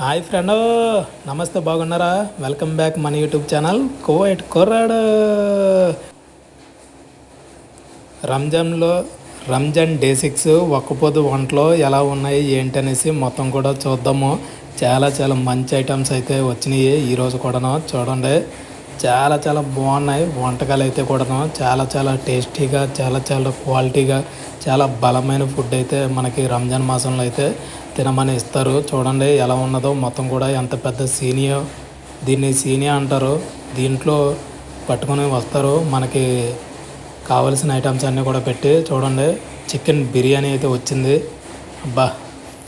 Hi friend, నమస్తే, బాగున్నారా? Welcome back మన యూట్యూబ్ ఛానల్ కువైట్ కుర్రాడు. రంజాన్లో రంజాన్ డే 6 ఒక్కపోదు వంటలు ఎలా ఉన్నాయి ఏంటనేసి మొత్తం కూడా చూద్దాము. చాలా చాలా మంచి ఐటమ్స్ అయితే వచ్చినాయి ఈరోజు కూడాను. చూడండి, చాలా చాలా బాగున్నాయి వంటకాలు అయితే కూడాను. చాలా చాలా టేస్టీగా, చాలా చాలా క్వాలిటీగా, చాలా బలమైన ఫుడ్ అయితే మనకి రంజాన్ మాసంలో అయితే తినమని ఇస్తారు. చూడండి ఎలా ఉన్నదో మొత్తం కూడా. ఎంత పెద్ద సీనియో, దీన్ని సీనియా అంటారు. దీంట్లో పట్టుకొని వస్తారు మనకి కావలసిన ఐటమ్స్ అన్నీ కూడా పెట్టి. చూడండి, చికెన్ బిర్యానీ అయితే వచ్చింది. అబ్బా,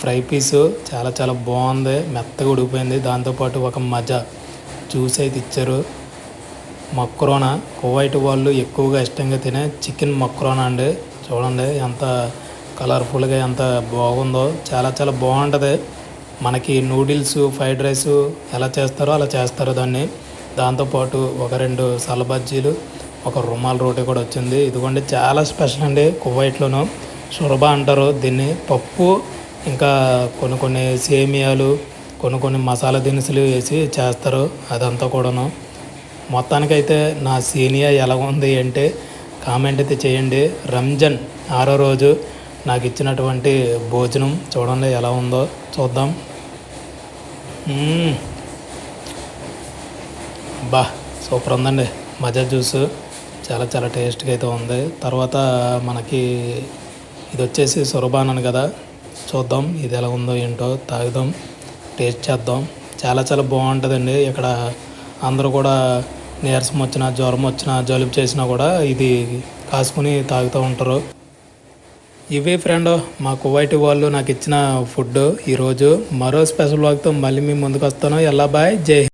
ఫ్రై పీసు చాలా చాలా బాగుంది, మెత్తగా ఉడికిపోయింది. దాంతోపాటు ఒక మజా జ్యూస్ అయితే ఇచ్చారు. మక్రోనా, కువైట్ వాళ్ళు ఎక్కువగా ఇష్టంగా తినే చికెన్ మక్రోనా అండి. చూడండి ఎంత కలర్ఫుల్గా, ఎంత బాగుందో. చాలా చాలా బాగుంటుంది. మనకి నూడిల్స్, ఫ్రైడ్ రైస్ ఎలా చేస్తారో అలా చేస్తారు దాన్ని. దాంతోపాటు ఒక 2 సలబజ్జీలు, ఒక రుమాల్ రోటీ కూడా వచ్చింది. ఇదిగోండి, చాలా స్పెషల్ అండి కువైట్లోను. షుర్బా అంటారు దీన్ని. పప్పు, ఇంకా కొన్ని కొన్ని సేమియాలు, కొన్ని కొన్ని మసాలా దినుసులు వేసి చేస్తారు. అదంతా కూడాను. మొత్తానికైతే నా సీనియా ఎలా ఉంది అంటే కామెంట్ అయితే చేయండి. రంజాన్ 6వ రోజు నాకు ఇచ్చినటువంటి భోజనం చూడండి ఎలా ఉందో చూద్దాం. బా, సూపర్ ఉందండి. మజా జ్యూస్ చాలా చాలా టేస్ట్గా అయితే ఉంది. తర్వాత మనకి ఇది వచ్చేసి సురబాన్ కదా, చూద్దాం ఇది ఎలా ఉందో ఏంటో, తాగుదాం, టేస్ట్ చేద్దాం. చాలా చాలా బాగుంటుందండి. ఇక్కడ అందరూ కూడా నీరసం వచ్చినా, జ్వరం వచ్చినా, జలుబు చేసినా కూడా ఇది కాసుకుని తాగుతూ ఉంటారు. ఇవే ఫ్రెండ్ మా కువైట్ వాళ్ళు నాకు ఇచ్చిన ఫుడ్ ఈరోజు. మరో స్పెషల్ వాక్తో మళ్ళీ మీ ముందుకు వస్తాను. ఎలా బాయ్, జై